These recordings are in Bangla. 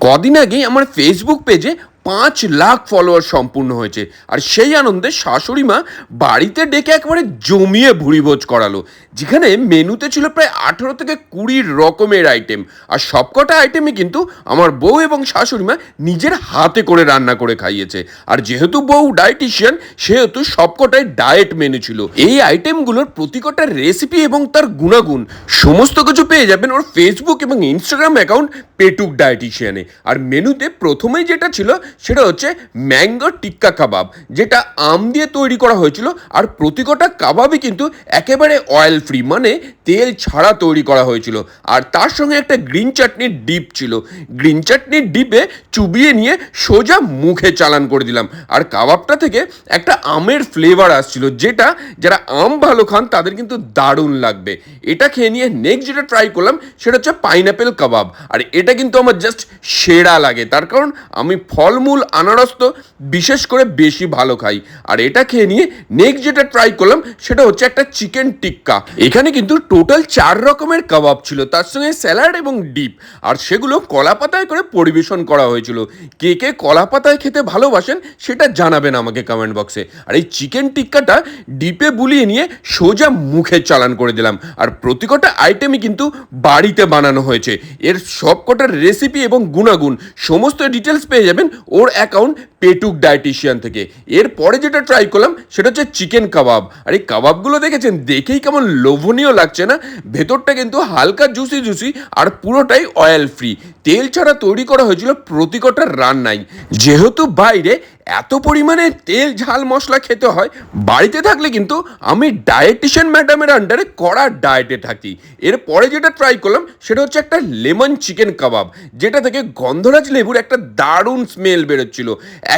কদিন আগেই আমার ফেসবুক পেজে 5 লাখ ফলোয়ার সম্পূর্ণ হয়েছে। আর সেই আনন্দে শাশুড়ি মা বাড়িতে ডেকে একেবারে জমিয়ে ভুড়িভোজ করালো, যেখানে মেনুতে ছিল প্রায় 18 থেকে 20 রকমের আইটেম। আর সবকটা আইটেমই কিন্তু আমার বউ এবং শাশুড়ি মা নিজের হাতে করে রান্না করে খাইয়েছে। আর যেহেতু বউ ডায়েটিশিয়ান, সেহেতু সবকটাই ডায়েট মেনু ছিল। এই আইটেমগুলোর প্রতিকটা রেসিপি এবং তার গুণাগুণ সমস্ত কিছু পেয়ে যাবেন ওর ফেসবুক এবং ইনস্টাগ্রাম অ্যাকাউন্ট পেটুক ডায়েটিশিয়ানে। আর মেনুতে প্রথমেই যেটা ছিল সেটা হচ্ছে ম্যাঙ্গো টিক্কা কাবাব, যেটা আম দিয়ে তৈরি করা হয়েছিল। আর প্রতিকটা কাবাবই কিন্তু একেবারে অয়েল ফ্রি, মানে তেল ছাড়া তৈরি করা হয়েছিল। আর তার সঙ্গে একটা গ্রিন চাটনির ডিপ ছিল। গ্রিন চাটনির ডিপে চুবিয়ে নিয়ে সোজা মুখে চালান করে দিলাম। আর কাবাবটা থেকে একটা আমের ফ্লেভার আসছিল, যেটা যারা আম ভালো খান তাদের কিন্তু দারুণ লাগবে। এটা খেয়ে নিয়ে নেক্সট যেটা ট্রাই করলাম সেটা হচ্ছে পাইনাপেল কাবাব। আর এটা কিন্তু আমার জাস্ট সেরা লাগে, তার কারণ আমি ফলমূল আনারস তো বিশেষ করে বেশি ভালো খাই। আর এটা খেয়ে নিয়ে নেক্সট যেটা ট্রাই করলাম সেটা হচ্ছে একটা চিকেন টিক্কা। এখানে কিন্তু টোটাল 4 রকমের কাবাব ছিল, তার সঙ্গে স্যালাড এবং ডিপ। আর সেগুলো কলা পাতায় করে পরিবেশন করা হয়েছিল। কে কে কলা পাতায় খেতে ভালোবাসেন সেটা জানাবেন আমাকে কমেন্ট বক্সে। আর এই চিকেন টিক্কাটা ডিপে বুলিয়ে নিয়ে সোজা মুখে চালান করে দিলাম। আর প্রতিকটা আইটেমই কিন্তু বাড়িতে বানানো হয়েছে। এর সবকটার রেসিপি এবং গুণাগুণ সমস্ত ডিটেলস পেয়ে যাবেন ওর অ্যাকাউন্ট পেটুক ডায়েটিশিয়ান থেকে। এরপরে যেটা ট্রাই করলাম সেটা হচ্ছে চিকেন কাবাব। আর এই কাবাবগুলো দেখেছেন, দেখেই কেমন লোভনীয় লাগছে না? ভেতরটা কিন্তু হালকা জুসি জুসি আর পুরোটাই অয়েল ফ্রি, তেল ছাড়া তৈরি করা হয়েছিল প্রতিকটা রান্নাই। যেহেতু বাইরে এত পরিমাণে তেল ঝাল মশলা খেতে হয়, বাড়িতে থাকলে কিন্তু আমি ডায়েটিশিয়ান ম্যাডামের আন্ডারে কড়া ডায়েটে থাকি। এরপরে যেটা ট্রাই করলাম সেটা হচ্ছে একটা লেমন চিকেন কাবাব, যেটা থেকে গন্ধরাজ লেবুর একটা দারুণ স্মেল বেরোচ্ছিল।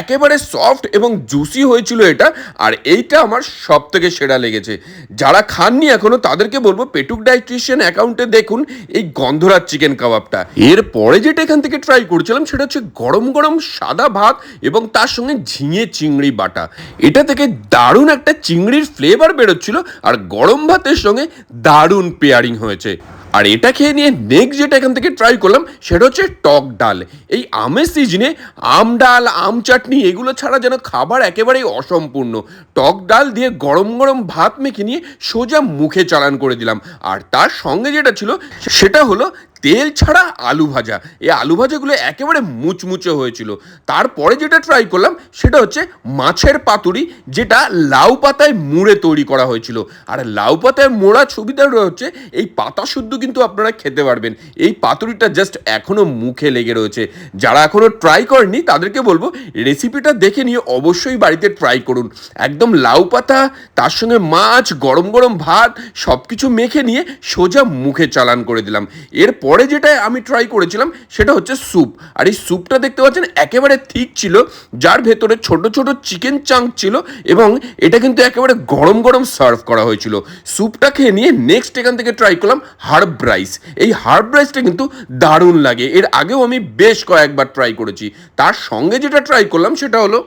একেবারে সফট এবং জুসি হয়েছিল এটা। আর এইটা আমার সব থেকে সেরা লেগেছে। যারা খাননি এখনো তাদেরকে বলবো পেটুক ডায়েটিশিয়ান অ্যাকাউন্টে দেখুন এই গন্ধরাজ চিকেন কাবাবটা। এরপরে যেটা এখান থেকে ট্রাই করেছিলাম সেটা হচ্ছে গরম গরম সাদা ভাত এবং তার সঙ্গে ঝিঙে চিংড়ি বাটা। এটা থেকে দারুণ একটা চিংড়ির ফ্লেভার বেরোচ্ছিল আর গরম ভাতের সঙ্গে দারুণ পেয়ারিং হয়েছে। আর এটা খেয়ে নিয়ে নেক্সট যেটা এখান থেকে ট্রাই করলাম সেটা হচ্ছে টক ডাল। এই আমের সিজনে আম ডাল, আম চাটনি এগুলো ছাড়া যেন খাবার একেবারেই অসম্পূর্ণ। টক ডাল দিয়ে গরম গরম ভাত মেখে নিয়ে সোজা মুখে চালান করে দিলাম। আর তার সঙ্গে যেটা ছিল সেটা হলো তেল ছাড়া আলু ভাজা। এই আলু ভাজাগুলো একেবারে মুচমুচে হয়েছিল। তারপরে যেটা ট্রাই করলাম সেটা হচ্ছে মাছের পাতুরি, যেটা লাউ পাতায় মুড়ে তৈরি করা হয়েছিল। আর লাউ পাতায় মোড়া সুবিধা হচ্ছে এই পাতা শুদ্ধ কিন্তু আপনারা খেতে পারবেন। এই পাতুরিটা জাস্ট এখনও মুখে লেগে রয়েছে। যারা এখনও ট্রাই করেননি তাদেরকে বলবো রেসিপিটা দেখে নিয়ে অবশ্যই বাড়িতে ট্রাই করুন। একদম লাউ পাতা, তার সঙ্গে মাছ, গরম গরম ভাত সব কিছু মেখে নিয়ে সোজা মুখে চালান করে দিলাম। এরপরে যেটা আমি ট্রাই করেছিলাম সেটা হচ্ছে স্যুপ। আর এই স্যুপটা দেখতে পাচ্ছেন একেবারে ঠিক ছিল, যার ভেতরে ছোট ছোট চিকেন চাঙ্ক ছিল এবং এটা কিন্তু একেবারে গরম গরম সার্ভ করা হয়েছিল। স্যুপটা খেয়ে নিয়ে নেক্সট এখান থেকে ট্রাই করলাম হার্ব রাইস। এই হার্ব রাইসটা কিন্তু দারুণ লাগে, এর আগেও আমি বেশ কয়েকবার ট্রাই করেছি। তার সঙ্গে যেটা ট্রাই করলাম সেটা হলো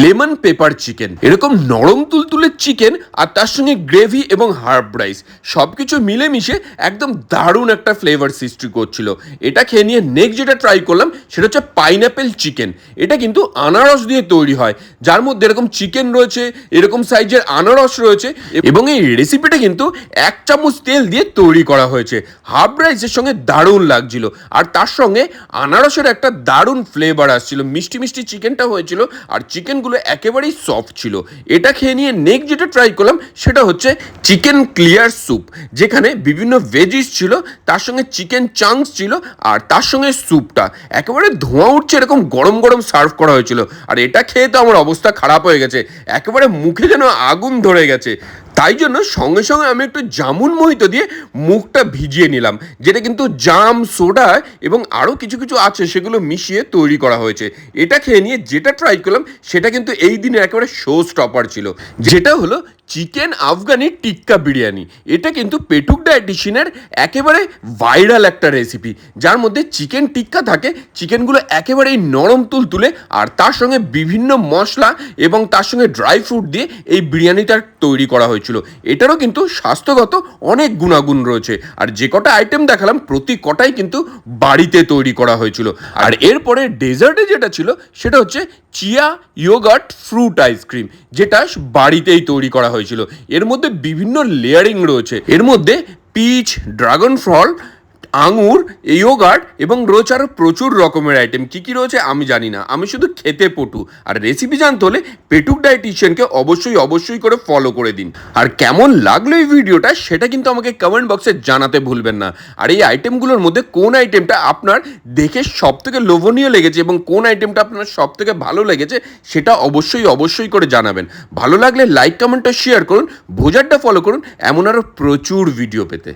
লেমন পেপার চিকেন। এরকম নরম তুলতুলে চিকেন আর তার সঙ্গে গ্রেভি এবং হার্ব রাইস সব কিছু মিলেমিশে একদম দারুণ একটা ফ্লেভার সৃষ্টি করছিল। এটা খেয়ে নিয়ে নেক্সট যেটা ট্রাই করলাম সেটা হচ্ছে পাইনাপেল চিকেন। এটা কিন্তু আনারস দিয়ে তৈরি হয়, যার মধ্যে এরকম চিকেন রয়েছে, এরকম সাইজের আনারস রয়েছে এবং এই রেসিপিটা কিন্তু 1 চামচ তেল দিয়ে তৈরি করা হয়েছে। হাফ রাইসের সঙ্গে দারুণ লাগছিল। আর তার সঙ্গে আনারসের একটা দারুণ ফ্লেভার আসছিল, মিষ্টি মিষ্টি চিকেনটা হয়েছিল আর চিকেনগুলো একেবারেই সফট ছিল। এটা খেয়ে নিয়ে নেক্সট যেটা ট্রাই করলাম সেটা হচ্ছে চিকেন ক্লিয়ার স্যুপ, যেখানে বিভিন্ন ভেজিস ছিল, তার সঙ্গে চিকেন চাঙ্কস ছিল আর তার সঙ্গে স্যুপটা একেবারে ধোঁয়া উঠছে এরকম গরম গরম সার্ভ করা হয়েছিল। আর এটা খেয়ে তো আমার অবস্থা খারাপ হয়ে গেছে, একেবারে মুখে যেন আগুন ধরে গেছে। তাই জন্য সঙ্গে সঙ্গে আমি একটু জামুন মোহিত দিয়ে মুখটা ভিজিয়ে নিলাম, যেটা কিন্তু জাম, সোডা এবং আরও কিছু কিছু আছে সেগুলো মিশিয়ে তৈরি করা হয়েছে। এটা খেয়ে নিয়ে যেটা ট্রাই করলাম সেটা কিন্তু এই দিনে একেবারে শো স্টপার ছিল, যেটা হলো চিকেন আফগানি টিক্কা বিরিয়ানি। এটা কিন্তু পেটুক ডায়েটিশিয়ানের একেবারে ভাইরাল একটা রেসিপি, যার মধ্যে চিকেন টিক্কা থাকে, চিকেনগুলো একেবারেই নরম তুলতুলে, আর তার সঙ্গে বিভিন্ন মশলা এবং তার সঙ্গে ড্রাই ফ্রুট দিয়ে এই বিরিয়ানিটা তৈরি করা হয়েছিল। এটারও কিন্তু স্বাস্থ্যগত অনেক গুণাগুণ রয়েছে, আর যে কটা আইটেম দেখালাম প্রতি কটাই কিন্তু বাড়িতে তৈরি করা হয়েছিল। আর এরপরে ডেজার্টে যেটা ছিল সেটা হচ্ছে চিয়া ইয়োগার্ট ফ্রুট আইসক্রিম, যেটা বাড়িতেই তৈরি করা হয়েছিল। এর মধ্যে বিভিন্ন লেয়ারিং রয়েছে, এর মধ্যে পিচ, ড্রাগন ফল, আঙুর, ইয়োগার্ট এবং রয়েছে আরও প্রচুর রকমের আইটেম। কী কী রয়েছে আমি জানি না, আমি শুধু খেতে পটু। আর রেসিপি জানতে হলে পেটুক ডায়েটিশিয়ানকে অবশ্যই করে ফলো করে দিন। আর কেমন লাগলো এই ভিডিওটা সেটা কিন্তু আমাকে কমেন্ট বক্সে জানাতে ভুলবেন না। আর এই আইটেমগুলোর মধ্যে কোন আইটেমটা আপনার দেখে সবথেকে লোভনীয় লেগেছে এবং কোন আইটেমটা আপনার সবথেকে ভালো লেগেছে সেটা অবশ্যই করে জানাবেন। ভালো লাগলে লাইক, কমেন্ট ও শেয়ার করুন, ভোজারটা ফলো করুন এমন আরও প্রচুর ভিডিও পেতে।